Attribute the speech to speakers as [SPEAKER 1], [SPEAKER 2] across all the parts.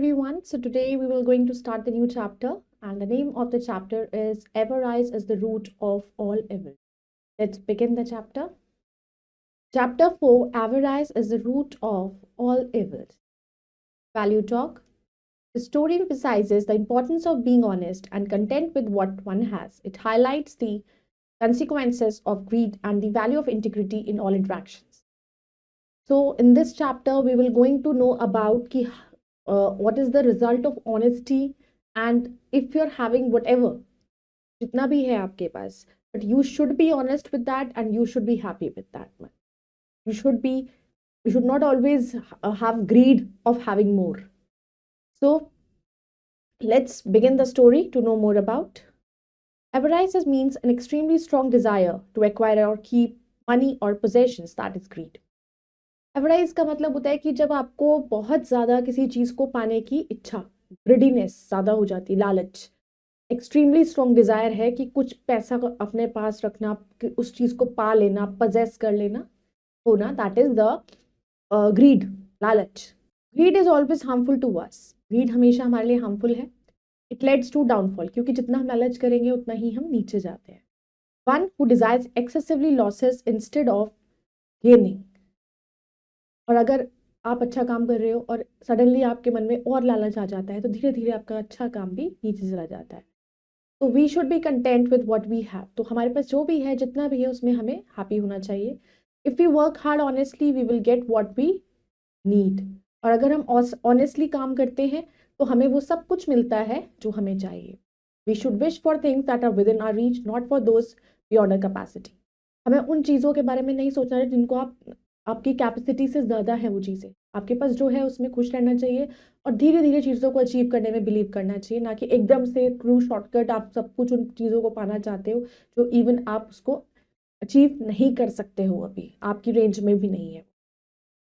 [SPEAKER 1] everyone. So today we will going to start the new chapter, and the name of the chapter is Avarice is the root of all evil. Let's begin the chapter. Chapter 4, Avarice is the root of all evils. Value talk. The story emphasizes the importance of being honest and content with what one has. It highlights the consequences of greed and the value of integrity in all interactions. So in this chapter, we will going to know about what is the result of honesty, and if you're having whatever जितना भी है आपके पास, but you should be honest with that and you should be happy with that one. You should not always have greed of having more. So let's begin the story to know more about. Avarice means an extremely strong desire to acquire or keep money or possessions, that is greed. एवराइज का मतलब होता है कि जब आपको बहुत ज़्यादा किसी चीज़ को पाने की इच्छा, ग्रिडीनेस ज़्यादा हो जाती, लालच, एक्सट्रीमली स्ट्रॉन्ग डिज़ायर है कि कुछ पैसा अपने पास रखना, उस चीज़ को पा लेना, पजेस कर लेना, होना, दैट इज द ग्रीड, लालच. Greed is always harmful to us. Greed हमेशा हमारे लिए हार्मफुल है. इट लेड्स टू डाउनफॉल, क्योंकि जितना हम लालच करेंगे उतना ही हम नीचे जाते हैं. One who desires excessively losses instead of gaining. और अगर आप अच्छा काम कर रहे हो और सडनली आपके मन में और लालच आ जाता है, तो धीरे धीरे आपका अच्छा काम भी नीचे चला जाता है. तो we should be content with what we have. तो हमारे पास जो भी है, जितना भी है, उसमें हमें हैप्पी होना चाहिए. If we work hard honestly we will get what we need. और अगर हम ऑनेस्टली काम करते हैं तो हमें वो सब कुछ मिलता है जो हमें चाहिए. We should wish for things that are within our reach, not for those beyond our capacity. हमें उन चीज़ों के बारे में नहीं सोचना है जिनको आपकी कैपेसिटी से ज़्यादा है. वो चीज़ें आपके पास जो है उसमें खुश रहना चाहिए और धीरे धीरे चीज़ों को अचीव करने में बिलीव करना चाहिए, ना कि एकदम से थ्रू शॉर्टकट आप सब कुछ उन चीज़ों को पाना चाहते हो जो इवन आप उसको अचीव नहीं कर सकते हो, अभी आपकी रेंज में भी नहीं है.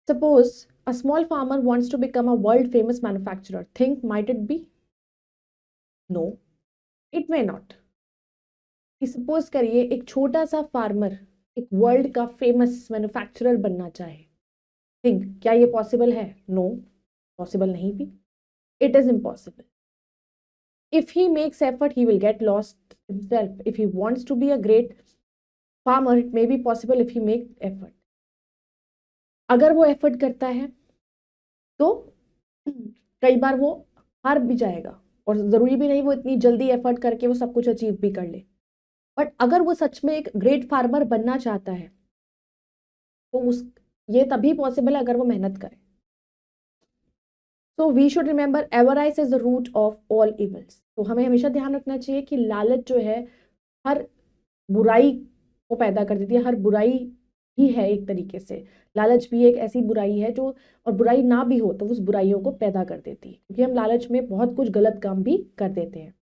[SPEAKER 1] Suppose a small farmer wants to become a world famous manufacturer. Think might it be? No, it may not. Suppose करिए एक छोटा सा फार्मर एक वर्ल्ड का फेमस मैन्युफैक्चरर बनना चाहे. थिंक, क्या ये पॉसिबल है? नो, पॉसिबल नहीं भी. It is impossible. If he makes effort he will get lost himself. If he wants to be a great farmer it may be possible if he make effort. अगर वो effort करता है तो कई बार वो हार भी जाएगा, और ज़रूरी भी नहीं वो इतनी जल्दी एफर्ट करके वो सब कुछ अचीव भी कर ले. बट अगर वो सच में एक ग्रेट फार्मर बनना चाहता है तो ये तभी पॉसिबल है अगर वो मेहनत करे. So we should remember avarice is the root of all evils. तो हमें हमेशा ध्यान रखना चाहिए कि लालच जो है हर बुराई को पैदा कर देती है. हर बुराई ही है एक तरीके से. लालच भी एक ऐसी बुराई है जो, और बुराई ना भी हो तो उस बुराइयों को पैदा कर देती है, क्योंकि हम लालच में बहुत कुछ गलत काम भी कर देते हैं.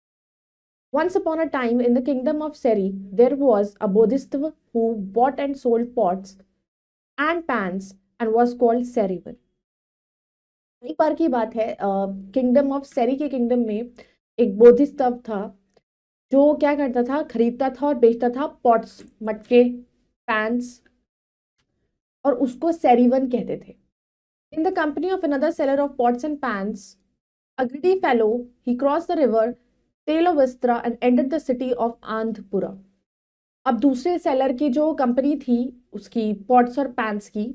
[SPEAKER 1] Once upon a time, in the kingdom of Seri, there was a Bodhisattva who bought and sold pots and pans and was called Serivan. एक बार की बात है, किंगडम ऑफ सेरी के किंगडम में एक बोधिसत्व था जो क्या करता था, खरीदता था और बेचता था पॉट्स, मटके, पैंस, और उसको सेरीवन कहते थे. In the company of another seller of pots and pans, a greedy fellow, he cross the river Telavastra and entered the city of Andhrapura. अब दूसरे सेलर की जो कंपनी थी उसकी पॉट्स और पैंस की,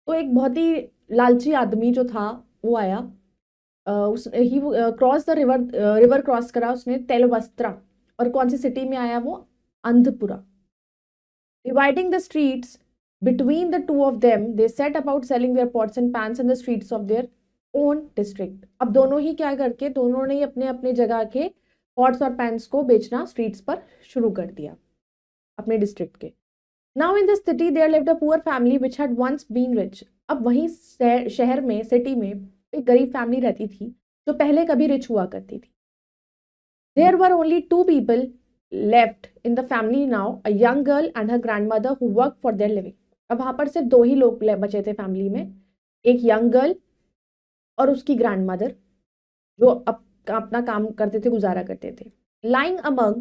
[SPEAKER 1] तो एक बहुत ही लालची आदमी जो था वो आया. ही क्रॉस द रिवर क्रॉस करा उसने तेलवस्त्रा, और कौन सी सिटी में आया वो? Andhrapura. Dividing the streets between the two of them they set about selling their pots and pans in the streets of their own district. अब दोनों ही क्या करके, दोनों ने ही अपने अपने जगह के पॉट्स और पैंस को बेचना स्ट्रीट्स पर शुरू कर दिया अपने डिस्ट्रिक्ट के. Now in this city there lived a poor family which had once been rich. अब वहीं शहर में, सिटी में एक गरीब फैमिली रहती थी जो पहले कभी रिच हुआ करती थी. There were only two people left in the family now, a young girl and her grandmother who work for their living. अब वहां पर सिर्फ दो ही लोग बचे थे फैमिली में, एक यंग गर्ल और उसकी ग्रैंडमदर जो अपना काम करते थे, गुजारा करते थे. Lying among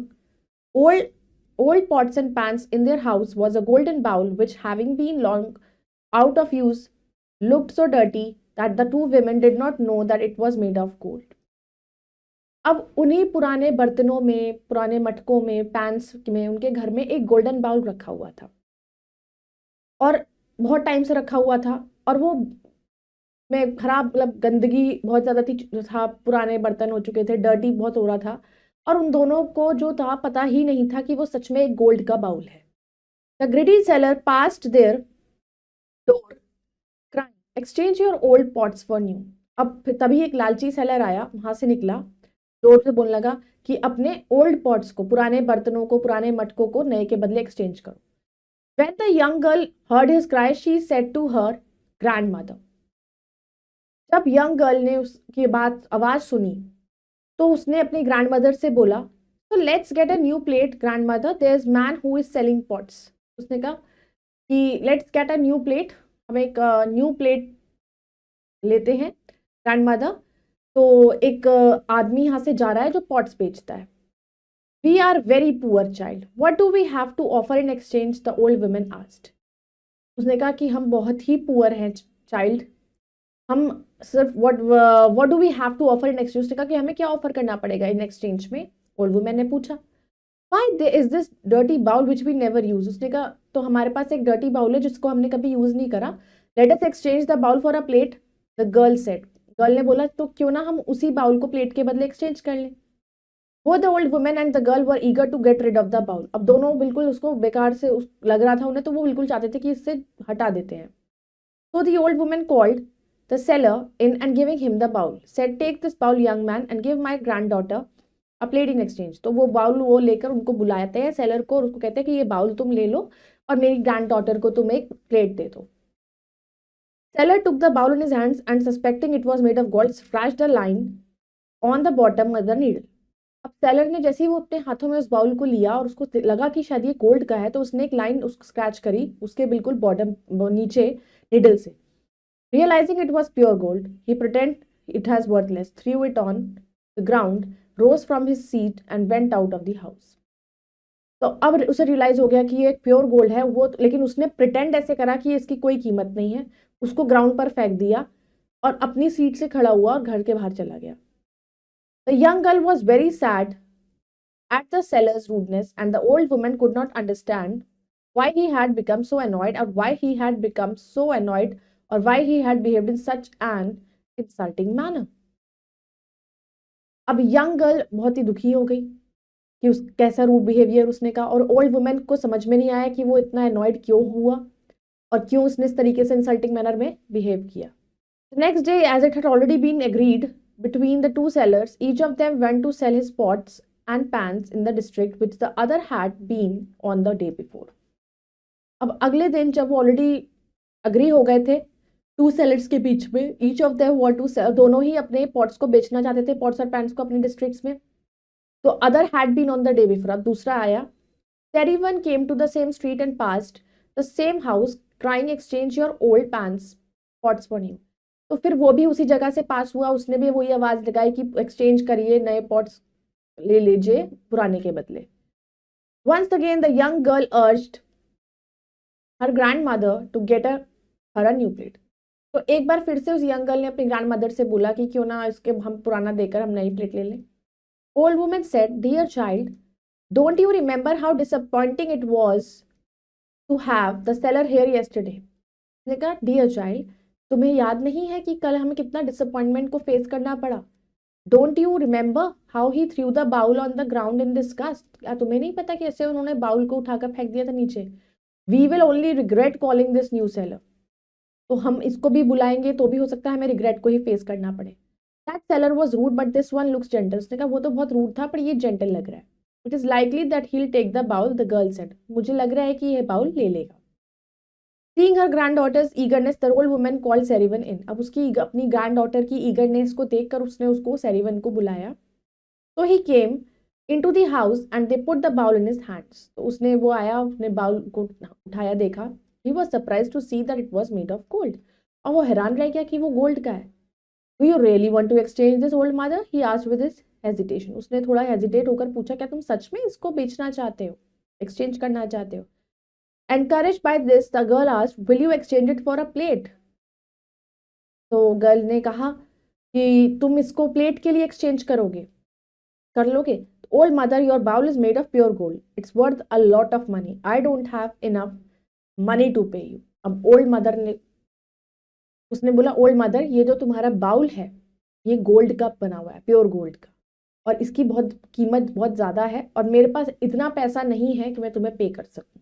[SPEAKER 1] old pots and pans in their house was a golden bowl which, having been long out of use, looked so dirty that the two women did not know that it was made of gold. अब उन्हीं पुराने बर्तनों में, पुराने मटकों में, pans में उनके घर में एक गोल्डन बाउल रखा हुआ था और बहुत टाइम से रखा हुआ था और वो में खराब मतलब गंदगी बहुत ज़्यादा थी, था, पुराने बर्तन हो चुके थे, डर्टी बहुत हो रहा था और उन दोनों को जो था पता ही नहीं था कि वो सच में एक गोल्ड का बाउल है. The greedy seller passed their door crying, exchange your old pots for new. अब तभी एक लालची सेलर आया, वहां से निकला, डोर से बोलने लगा कि अपने ओल्ड पॉट्स को, पुराने बर्तनों को, पुराने मटकों को नए के बदले एक्सचेंज करो. When the young girl heard his cry, she said to her grandmother. जब यंग गर्ल ने उसकी बात आवाज सुनी तो उसने अपनी ग्रैंडमदर से बोला, तो let's get a new plate grandmother, there is man who is selling pots. उसने कहा कि let's get a new plate, हम एक न्यू प्लेट लेते हैं ग्रैंडमदर. तो एक आदमी यहाँ से जा रहा है जो पॉट्स बेचता है. We are very poor child, what do we have to offer in exchange, the old woman asked. उसने कहा कि हम बहुत ही पुअर हैं चाइल्ड, हम सिर्फ what do we have to offer in exchange. उसने कहा कि हमें क्या ऑफर करना पड़ेगा इन एक्सचेंज में. ओल्ड वुमन ने पूछा, why is this dirty bowl which we never use. उसने कहा तो हमारे पास एक डर्टी बाउल है जिसको हमने कभी यूज नहीं करा. Let us exchange the bowl for a plate, the girl said. Girl ने बोला तो क्यों ना हम उसी बाउल को प्लेट के बदले एक्सचेंज कर लें. वो the old woman and the girl were eager to get rid of the bowl. अब दोनों बिल्कुल उसको बेकार से लग रहा था उन्हें, तो वो बिल्कुल चाहते थे कि इससे हटा देते हैं. तो the old woman called the seller in and giving him the bowl, said, take this bowl young man and give my granddaughter a plate in exchange. तो वो बाउल वो लेकर उनको बुलाते हैं सेलर को और उसको कहते हैं कि ये बाउल तुम ले लो और मेरी ग्रैंड डॉटर को तुम एक प्लेट दे दो. Seller took the bowl in his hands and suspecting it was made of gold, scratched a line on the bottom with the needle. अब सेलर ने जैसे ही वो अपने हाथों में उस बाउल को लिया और उसको लगा कि शायद ये गोल्ड का है, तो उसने एक लाइन उसको स्क्रैच करी उसके बिल्कुल बॉटम नीचे निडल से. Realizing it was pure gold, he pretended it was worthless, threw it on the ground, rose from his seat and went out of the house. तो अब उसे रियलाइज हो गया कि ये प्योर गोल्ड है वो, लेकिन उसने प्रिटेंड ऐसे करा कि इसकी कोई कीमत नहीं है, उसको ग्राउंड पर फेंक दिया और अपनी सीट से खड़ा हुआ और घर के बाहर चला गया. The young girl was very sad at the seller's rudeness and the old woman could not understand why he had become so annoyed or why he had become so annoyed or why he had behaved in such an insulting manner. अब young girl बहुत ही दुखी हो गई कि उस कैसा rude behaviour उसने कहा और ओल्ड वुमेन को समझ में नहीं आया कि वो इतना अनॉयड क्यों हुआ और क्यों उसने इस तरीके से इंसल्टिंग मैनर में बिहेव किया. Next day as it had already been agreed between the two sellers, each of them went to sell his pots and pans in the district which the other had been on the day before. अब अगले दिन जब वो already agree हो गए थे to sellers के बीच में, each of them want to sell, दोनों ही अपने पॉट्स को बेचना चाहते थे, पॉट्स और पैंस को अपने डिस्ट्रिक्ट्स में. तो other had been on the day before, अब दूसरा आया. Everyone came to the same street and passed the same house crying exchange your old pans pots for new. तो फिर वो भी उसी जगह से पास हुआ, उसने भी वही आवाज लगाई कि एक्सचेंज करिए, नए पॉट्स ले लीजिए पुराने के बदले. Once again the young girl urged her grandmother to get her a new plate. तो एक बार फिर से उस यंग गर्ल ने अपनी ग्रैंडमदर से बोला कि क्यों ना इसके हम पुराना देकर हम नई प्लेट ले लें. Old woman said, dear child, don't you remember how disappointing it was to have the seller here yesterday. उसने कहा, डियर चाइल्ड, तुम्हें याद नहीं है कि कल हमें कितना डिसअपॉइंटमेंट को फेस करना पड़ा. Don't you remember how he threw the bowl on the ground in disgust. क्या तुम्हें नहीं पता कि ऐसे उन्होंने बाउल को उठाकर फेंक दिया था नीचे. We will only regret calling this new seller. तो हम इसको भी बुलाएंगे तो भी हो सकता है हमें रिग्रेट को ही फेस करना पड़े. That seller was rude but this one looks gentle. उसने कहा वो तो बहुत रूड था पर ये जेंटल लग रहा है. It is likely that he will take the bowl, the girl said. मुझे लग रहा है कि ये बाउल ले लेगा. Seeing her granddaughter's eagerness, the old woman called Serivan in. अब उसकी अपनी ग्रैंड की ईगरनेस को देखकर उसने उसको सेरिवन को बुलाया. So he came into the house and they put the bowl in his hands. तो उसने वो आया, उसने बाउल को उठाया, देखा. He was surprised to see that it was made of gold. और वो हैरान रह गया कि वो गोल्ड का है. Do you really want to exchange this, old mother? He asked with his hesitation. उसने थोड़ा हेजिटेट होकर पूछा, क्या तुम सच में इसको बेचना चाहते हो, एक्सचेंज करना चाहते हो. Encouraged by this, the girl asked, will you exchange it for a plate? तो गर्ल ने कहा कि तुम इसको प्लेट के लिए एक्सचेंज कर लोगे? Old mother, your bowl is made of pure gold, it's worth a lot of money, I don't have enough money to pay you. अब ओल्ड मदर ने उसने बोला, ओल्ड मदर, ये जो तुम्हारा बाउल है ये गोल्ड का बना हुआ है, प्योर गोल्ड का, और इसकी बहुत कीमत बहुत ज्यादा है और मेरे पास इतना पैसा नहीं है कि मैं तुम्हें पे कर सकूं।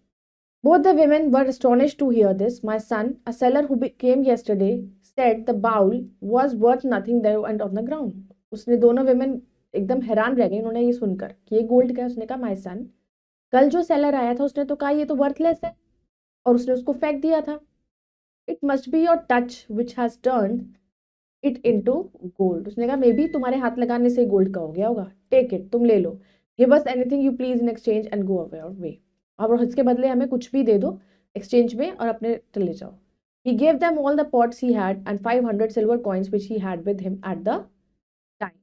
[SPEAKER 1] Both the women were astonished to hear this. My son, a seller who came yesterday, said the bowl was worth nothing there and on the ground. उसने दोनों women एकदम हैरान रह गई उन्होंने ये सुनकर कि ये गोल्ड का है। उसने कहा, माय सन, कल जो सेलर आया था उसने तो कहा ये तो वर्थलेस है और उसने उसको फेंक दिया था। It must be your touch which has turned it into gold. उसने कहा मे बी तुम्हारे हाथ लगाने से गोल्ड का हो गया होगा, टेक इट, तुम ले लो, give us anything you please in exchange and go away your way. और इसके बदले हमें कुछ भी दे दो एक्सचेंज में और अपने चले जाओ। He gave them all the pots he had and 500 silver coins which he had with him at the time.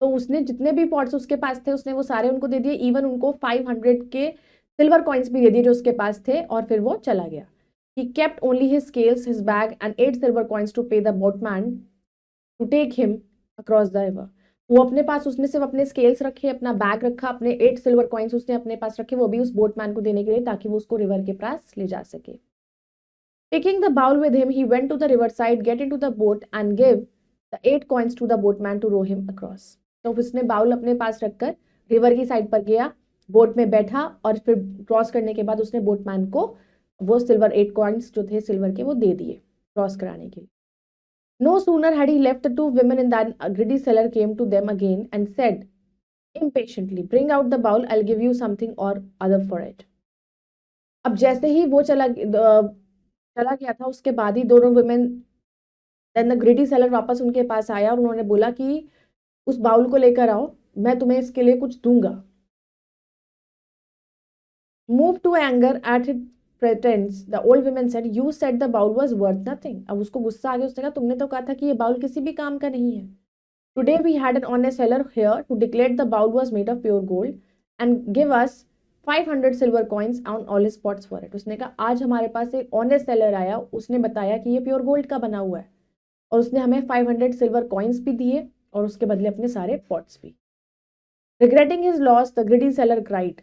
[SPEAKER 1] तो उसने जितने भी पॉट्स उसके पास थे उसने वो सारे उनको दे दिए, इवन उनको 500 के सिल्वर कॉइन्स भी दे दिए जो उसके पास थे, और फिर वो चला गया। He kept only his scales, his bag and 8 silver coins to pay the boatman to take him across the river. वो अपने पास उसने सिर्फ अपने स्केल्स रखे, अपना बैग रखा, अपने 8 सिल्वर कॉइन्स उसने अपने पास रखे, वो भी उस बोटमैन को देने के लिए ताकि वो उसको रिवर के पास ले जा सके। Taking the bowl with him, he went to the riverside, get into the boat and give the 8 coins to the boatman to row him across. तो उसने बाउल अपने पास रखकर रिवर की साइड पर गया, बोट में बैठा और फिर क्रॉस करने के बाद उसने बोटमैन को वो सिल्वर 8 कॉइन्स जो थे सिल्वर के वो दे दिए क्रॉस कराने के लिए। No sooner had he left the two women in that a greedy seller came to them again and said impatiently, bring out the bowl, I'll give you something or other for it. अब जैसे ही वो चला गया था उसके बाद ही दोनों women, then the greedy seller वापस उनके पास आया और उन्होंने बोला कि उस बाउल को लेकर आओ, मैं तुम्हें इसके लिए कुछ दूंगा। Move to anger at it pretence the old women said, you said the bowl was worth nothing. अब उसको गुस्सा आ गया, उसने कहा तुमने तो कहा था कि ये बाउल किसी भी काम का नहीं है। Today we had an honest seller here to declare the bowl was made of pure gold and give us 500 silver coins on all his pots for it. उसने कहा आज हमारे पास एक ऑनेस्ट सेलर आया, उसने बताया कि ये प्योर गोल्ड का बना हुआ है और उसने हमें 500 सिल्वर कॉइन्स भी दिए और उसके बदले अपने सारे पॉट्स भी। Regretting his loss the greedy seller cried,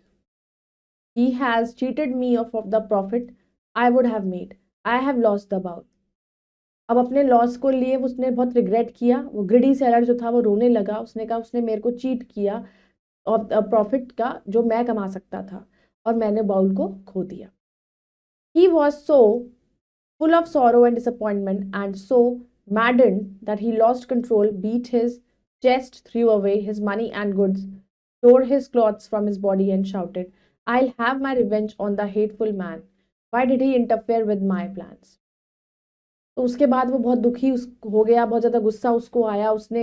[SPEAKER 1] he has cheated me of the profit I would have made, I have lost the bowl. अब अपने लॉस को लिए उसने बहुत रिग्रेट किया। वो ग्रीडी सेलर जो था वो रोने लगा, उसने कहा उसने मेरे को चीट किया और प्रॉफिट का जो मैं कमा सकता था और मैंने बाउल को खो दिया। He was so full of sorrow and disappointment and so maddened that he lost control, beat his chest, threw away his money and goods, tore his clothes from his body and shouted, I'll have my revenge on the hateful man. Why did he interfere with my plans? तो उसके बाद वो बहुत दुखी हो गया, बहुत ज़्यादा गुस्सा उसको आया, उसने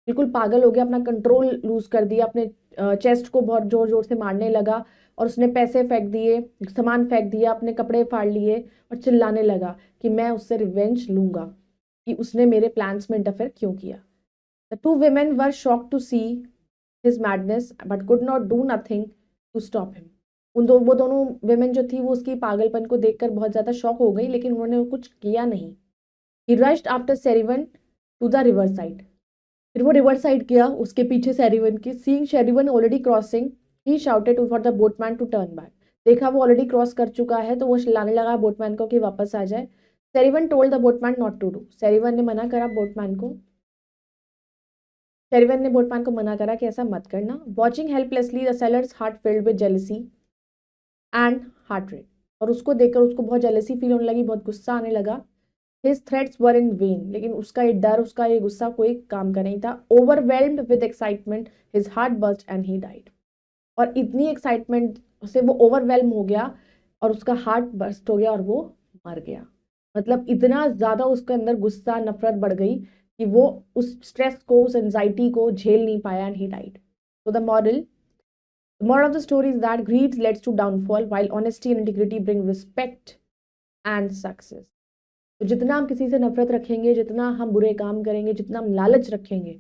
[SPEAKER 1] बिल्कुल पागल हो गया, अपना कंट्रोल लूज कर दिया, अपने चेस्ट को बहुत जोर जोर से मारने लगा और उसने पैसे फेंक दिए, सामान फेंक दिया, अपने कपड़े फाड़ लिए और चिल्लाने लगा कि मैं उससे रिवेंज लूंगा कि उसने मेरे प्लान्स में इंटरफेयर क्यों किया। The two women were shocked to see his madness but could not do nothing to stop him. वो दोनों women जो थी वो उसकी पागलपन को देखकर बहुत ज़्यादा शॉक हो गई, लेकिन उन्होंने कुछ किया नहीं। He rushed after Sherivan to the river side. फिर वो रिवर साइड गया उसके पीछे शेरिवन के। Seeing Sherivan already crossing, he shouted for the boatman to turn back. देखा वो ऑलरेडी क्रॉस कर चुका है तो वो चिल्लाने लगा बोटमैन को कि वापस आ जाए। Sherivan told the boatman not to do. Sherivan ने मना करा बोटमैन को। शेरिवन ने बोटमैन को मना करा कि ऐसा मत करना। Watching helplessly, the seller's heart filled with jealousy and hatred. और उसको देखकर उसको बहुत जेलसी फील होने लगी, बहुत गुस्सा आने लगा। His threats were in vain. लेकिन उसका ये डर, उसका ये गुस्सा कोई काम का नहीं था। Overwhelmed with excitement, his heart burst and he died. और इतनी एक्साइटमेंट से वो ओवरवेल्म हो गया और उसका हार्ट बर्स्ट हो गया और वो मर गया। मतलब इतना ज़्यादा उसके अंदर गुस्सा नफरत बढ़ गई कि वो उस स्ट्रेस को, उस एंजाइटी को झेल नहीं पाया and he died. So the moral of the story is that greed leads to downfall while honesty and integrity bring respect and success. तो जितना हम किसी से नफरत रखेंगे, जितना हम बुरे काम करेंगे, जितना हम लालच रखेंगे,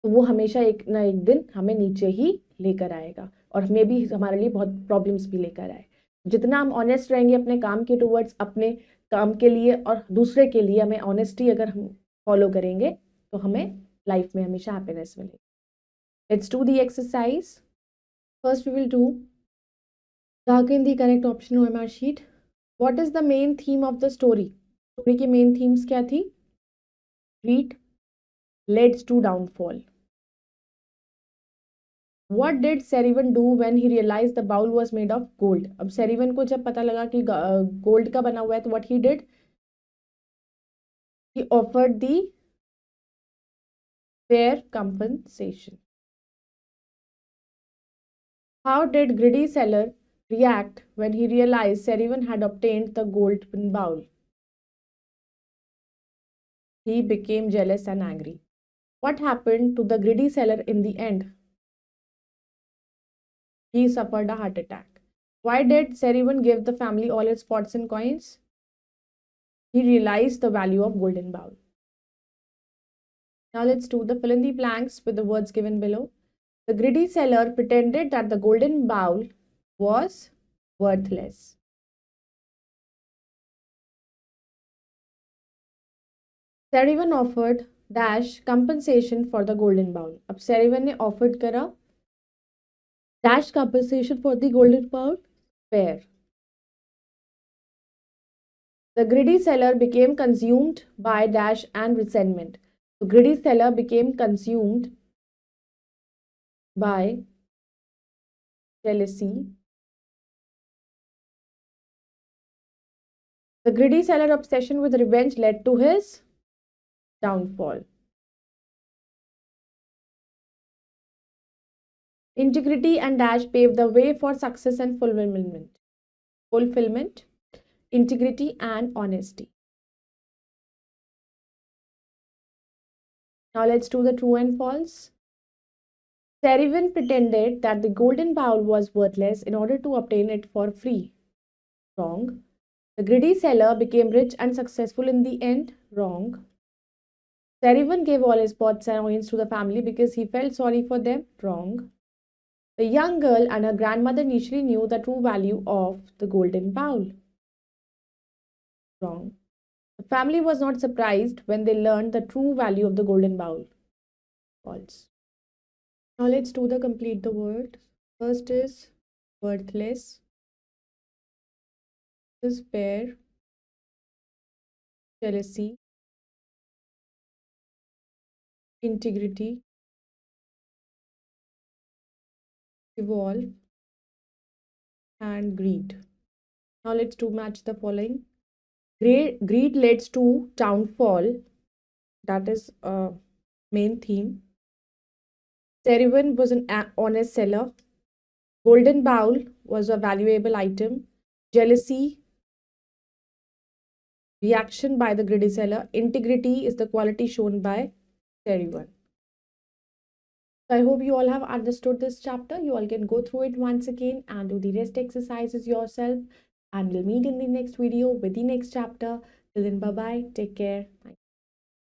[SPEAKER 1] तो वो हमेशा एक ना एक दिन हमें नीचे ही लेकर आएगा और हमें भी हमारे लिए बहुत प्रॉब्लम्स भी लेकर आए। जितना हम ऑनेस्ट रहेंगे अपने काम के टूवर्ड्स, अपने काम के लिए और दूसरे के लिए, हमें ऑनेस्टी अगर हम फॉलो करेंगे तो हमें लाइफ में हमेशा हैप्पीनेस मिलेगी. Let's do the exercise. First we will do darken the correct option OMR sheet. What is the main theme of the story? Story की मेन थीम्स क्या थी? Greed leads to downfall. What did Serivan do when he realized the bowl was made of gold? अब सेरिवन को जब पता लगा कि gold का बना हुआ है तो what he did? He offered the fair compensation. How did greedy seller react when he realized Serivan had obtained the golden bowl? He became jealous and angry. What happened to the greedy seller in the end? He suffered a heart attack. Why did Serivan give the family all its pots and coins? He realized the value of golden bowl. Now let's do the fill in the blanks with the words given below. The greedy seller pretended that the golden bowl was worthless. Serivan offered dash compensation for the golden bowl. अब Serivan ने offered करा dash compensation for the golden bowl fair. The greedy seller became consumed by dash and resentment. The greedy seller became consumed by jealousy. The greedy seller obsession with revenge led to his downfall. Integrity and dash paved the way for success and fulfillment. Integrity and honesty. Now let's do the true and false. Serivan pretended that the golden bowl was worthless in order to obtain it for free. Wrong. The greedy seller became rich and successful in the end. Wrong. Serivan gave all his pots and coins to the family because he felt sorry for them. Wrong. The young girl and her grandmother initially knew the true value of the golden bowl. Wrong. The family was not surprised when they learned the true value of the golden bowl. False. Now let's do the complete the word. First is worthless. This is fair. Jealousy. Integrity. Evolve. And greed. Now let's do match the following. Greed leads to downfall. That is a main theme. Serivan was an honest seller. Golden bowl was a valuable item. Jealousy, reaction by the greedy seller. Integrity is the quality shown by Serivan. So I hope you all have understood this chapter. You all can go through it once again and do the rest exercises yourself. And we'll meet in the next video with the next chapter. Till then, bye-bye. Take care. Thank you.